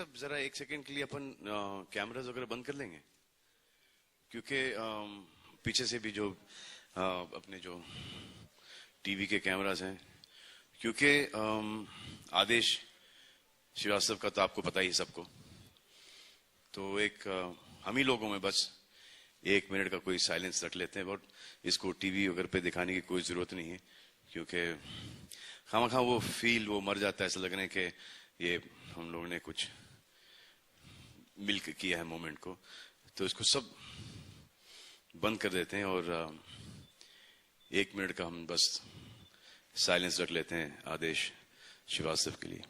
सब जरा एक सेकंड के लिए अपन कैमरास वगैरह बंद कर लेंगे, क्योंकि पीछे से भी जो अपने जो टीवी के कैमरास हैं, क्योंकि आदेश श्रीवास्तव का तो आपको पता ही सबको, तो एक हम ही लोगों में बस 1 मिनट का कोई साइलेंस रख लेते हैं, बट इसको टीवी वगैरह पे दिखाने की कोई जरूरत नहीं है, क्योंकि खामखा वो फील वो मर जाता है, ऐसा लग रहा है कि ये हम लोगों ने कुछ मिलकर किया है मोमेंट को, तो इसको सब बंद कर देते हैं और 1 मिनट का हम बस साइलेंस रख लेते हैं आदेश श्रीवास्तव के लिए।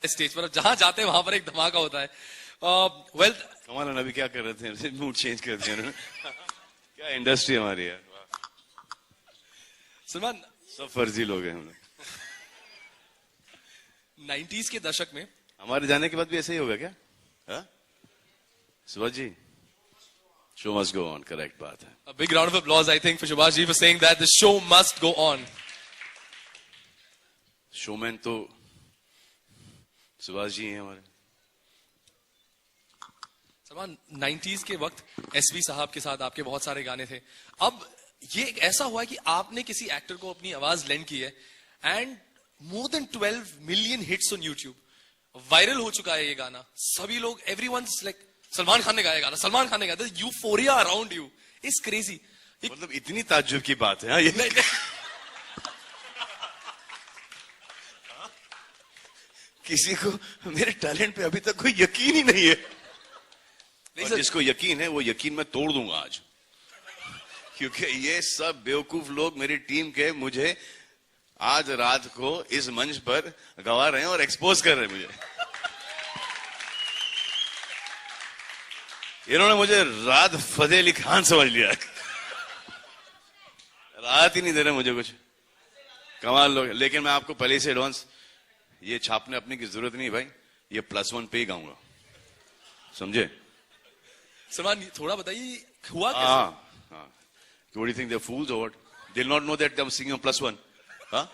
स्टेज पर जहां जाते हैं वहां पर एक धमाका होता है। वेल कमाल अभी क्या कर रहे थे, मूड चेंज कर दिया क्या इंडस्ट्री हमारी है सलमान, सब फर्जी लोग हैं हम लोग। 90s के दशक में हमारे जाने के बाद भी ऐसे ही होगा क्या? Subhash ji, show must go on, correct बात है। A big round of applause, I think, for Subhash ji for saying that the show must go on. Showman तो सुभाष जी हैं हमारे। सलमान, 90s के वक्त एसपी साहब के साथ आपके बहुत सारे गाने थे। अब ये एक ऐसा हुआ है कि आपने किसी एक्टर को अपनी आवाज लेंड की है and more than 12 million hits on YouTube, viral हो चुका है ये गाना। सभी लोग, एवरीवनस लाइक सलमान खान ने गाया गाना, सलमान खान ने गाया, euphoria around you is crazy. मतलब इतनी ताज्जुब की बात है ये? नहीं, किसी को मेरे टैलेंट पे अभी तक कोई यकीन ही नहीं है, और जिसको यकीन है वो यकीन मैं तोड़ दूंगा आज, क्योंकि ये सब बेवकूफ लोग मेरी टीम के मुझे आज रात को इस मंच पर गवा रहे हैं और एक्सपोज कर रहे हैं मुझे। इन्होंने मुझे रात फतेह अली खान समझ लिया, रात ही नहीं दे रहे मुझे कुछ, कमाल लोग। लेकिन मैं आपको पहले से एडवांस ये छापने अपने की जरूरत नहीं भाई, ये +1 पे ही गाऊंगा, समझे? सलमान थोड़ा बताइए हुआ कैसे? What do you think they're fools or what? They'll not know that I'm singing on +1. हाँ?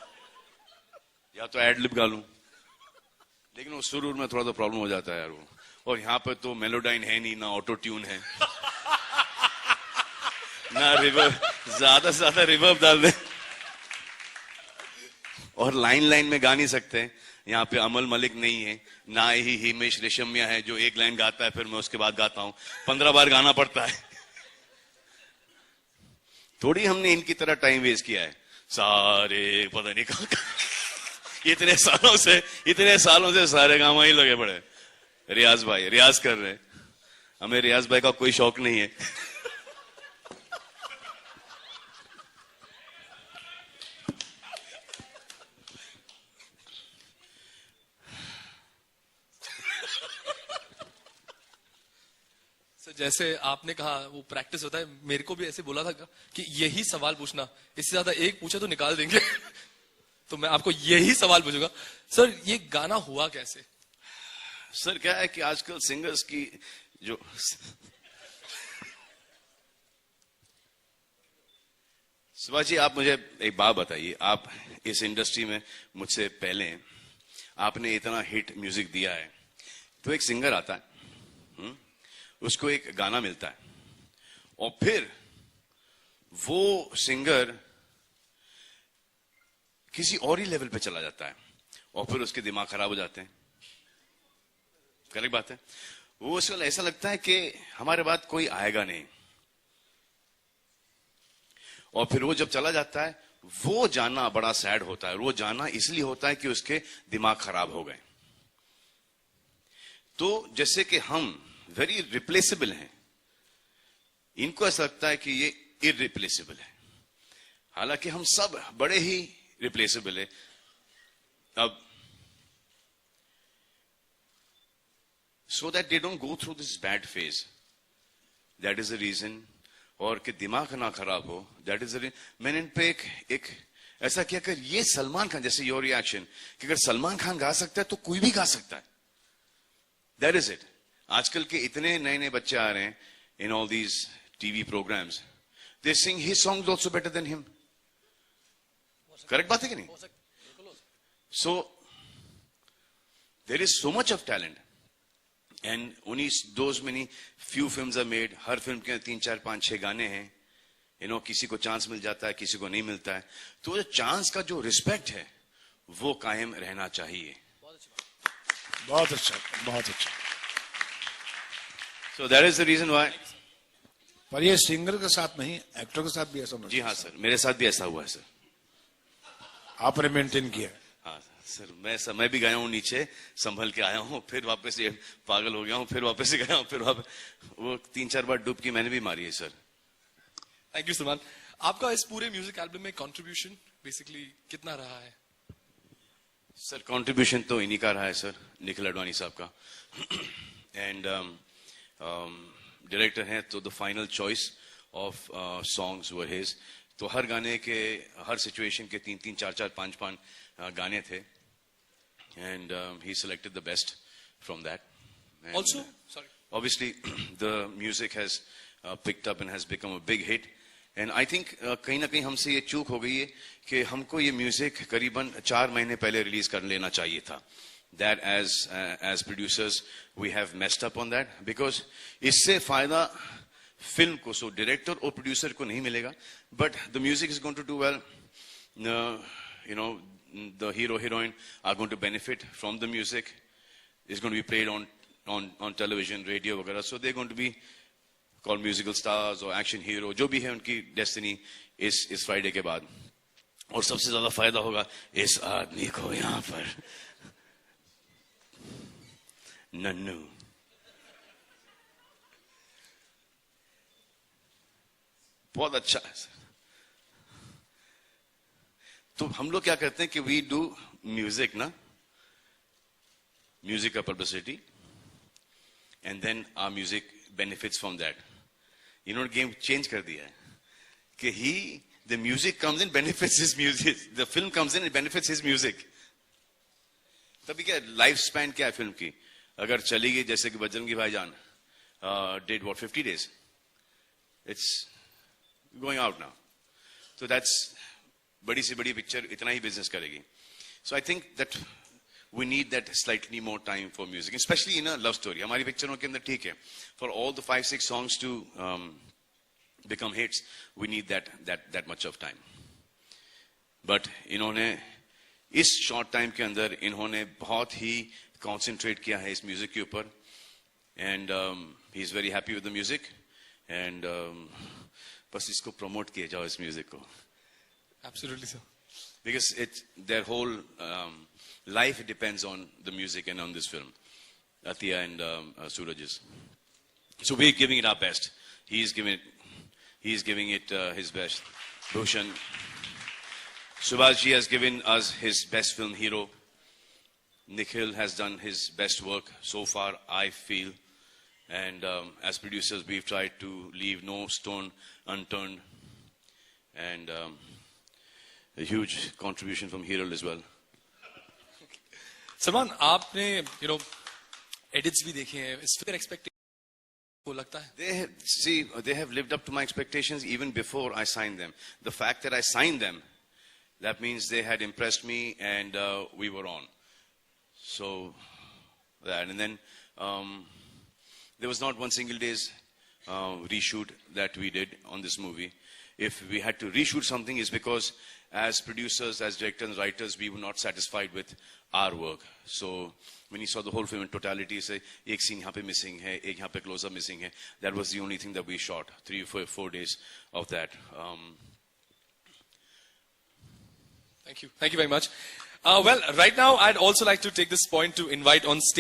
या तो एड लिप गा लूं, लेकिन वो सुर में थोड़ा सा प्रॉब्लम हो जाता है यार वो, और यहाँ पे तो मेलोडाइन है नहीं, ना ऑटो ट्यून है, ना रिवर्ब, ज्यादा से ज्यादा रिवर्ब डाल दे, और लाइन में गा नहीं सकते। यहाँ पे अमल मलिक नहीं है, ना ही हिमेश रेशमिया है जो एक लाइन गाता है फिर मैं उसके बाद गाता हूं, 15 बार गाना पड़ता है। थोड़ी हमने इनकी तरह टाइम वेस्ट किया है, सारे पता नहीं कहां इतने सालों से सारे गामा ही लगे पड़े। रियाज भाई रियाज कर रहे हैं, हमें रियाज भाई का कोई शौक नहीं है। जैसे आपने कहा वो प्रैक्टिस होता है, मेरे को भी ऐसे बोला था कि यही सवाल पूछना, इससे ज्यादा एक पूछे तो निकाल देंगे तो मैं आपको यही सवाल पूछूंगा। सर ये गाना हुआ कैसे? सर क्या है कि आजकल सिंगर्स की जो सुभाष जी, आप मुझे एक बात बताइए, आप इस इंडस्ट्री में मुझसे पहले हैं, आपने इतना हिट म्यूजिक दिया है, तो एक सिंगर आता है, उसको एक गाना मिलता है, और फिर वो सिंगर किसी और ही लेवल पे चला जाता है, और फिर उसके दिमाग खराब हो जाते हैं। करेक्ट बात है? वो उसको ऐसा लगता है कि हमारे बाद कोई आएगा नहीं, और फिर वो जब चला जाता है, वो जाना बड़ा सैड होता है। वो जाना इसलिए होता है कि उसके दिमाग खराब हो गए। तो जैसे कि हम वेरी रिप्लेसेबल हैं, इनको ऐसा लगता है कि ये इररिप्लेसेबल है, हालांकि हम सब बड़े ही रिप्लेसेबल है। अब so that they don't go through this bad phase, that is the reason, और कि दिमाग ना खराब हो, that is the reason मैंने इन पे एक ऐसा किया कि ये सलमान खान, जैसे योर रिएक्शन कि अगर सलमान खान गा सकता है तो कोई भी गा सकता है, that is it। आजकल के इतने नए नए बच्चे आ रहे हैं in all these TV programs, they sing his songs also better than him। Correct बात है कि नहीं? So there is so much of talent, and only those many few films are made. Her film के 3, 4, 5, 6 गाने हैं. किसी को chance मिल जाता है, किसी को नहीं मिलता है. तो चांस का जो रिस्पेक्ट है वो कायम रहना चाहिए. बहुत अच्छा, बहुत अच्छा. So that is the reason why. पर ये सिंगर के साथ नहीं, एक्टर के साथ भी ऐसा होना जी हाँ सर, मेरे साथ भी ऐसा हुआ है सर. आपने मेंटेन किया. हाँ सर, मैं भी गया हूँ नीचे, संभल के आया हूँ, फिर वापस ये पागल हो गया हूँ, फिर वापस से गया हूँ, फिर वापस वो 3-4 बार डुबकी मैंने भी मारी है सर. Thank you Salman. आपका इस पूरे म्यूजिक एल्बम में कंट्रीब्यूशन बेसिकली कितना रहा है? सर कंट्रीब्यूशन तो इन्हीं का रहा है सर, निखिल अडवाणी साहब का. एंड डायरेक्टर हैं तो the final choice of songs were his. तो हर गाने के, हर सिचुएशन के 3-3, 4-4, 5-5 गाने थे. And he selected the best from that. Also sorry, obviously the music has picked up and has become a big hit. And I think कहीं ना कहीं हमसे ये चूक हो गई है कि हमको ये म्यूजिक करीबन 4 महीने पहले रिलीज कर लेना चाहिए था. That as producers we have messed up on that, because इससे फायदा फिल्म को, सो डायरेक्टर और प्रोड्यूसर को नहीं मिलेगा, but the music is going to do well. The hero heroine are going to benefit from the music. It's going to be played on television, radio वगैरह. So they're going to be called musical stars or action hero, जो भी है उनकी destiny इस Friday के बाद. और सबसे ज्यादा फायदा होगा इस आदमी को यहाँ पर, नन्नू. बहुत अच्छा है सर. तो हम लोग क्या करते हैं कि वी डू म्यूजिक ना, म्यूजिक का publicity, and then our music benefits from that. इन्होंने गेम चेंज कर दिया है कि the music comes in, benefits his music. The film comes in, it benefits his music. तभी क्या लाइफ स्पैन क्या है फिल्म की? अगर चली गई जैसे कि बजरंगी भाईजान did what 50 days, it's going out now. So that's बड़ी से बड़ी पिक्चर इतना ही बिजनेस करेगी. So I think that we need that slightly more time for music, especially in a love story. हमारी पिक्चरों के अंदर ठीक है, for all the 5-6 songs to become hits, we need that much of time. But इन्होंने इस short time के अंदर इन्होंने बहुत ही concentrate किया है इस music के ऊपर, and he is very happy with the music, and बस इसको promote किए जाओ इस music को. Absolutely sir. Because their whole life depends on the music and on this film, Atiya and Suraj's. So we're giving it our best. He's giving it his best. Bhushan, Subhashji has given us his best film hero. Nikhil has done his best work so far, I feel. And as producers, we've tried to leave no stone unturned. And a huge contribution from Hiral as well. Salman, आपने edits भी देखे हैं, इस फिर expectation को लगता है? They have lived up to my expectations even before I signed them. The fact that I signed them, that means they had impressed me, and we were on. So that, and then there was not one single day's reshoot that we did on this movie. If we had to reshoot something, it's because as producers, as directors and writers, we were not satisfied with our work. So when you saw the whole film in totality, say, एक scene यहाँ पे missing है, एक यहाँ पे close-up missing है. That was the only thing that we shot. 3 or 4 days of that. Thank you very much. Well, right now I'd also like to take this point to invite on stage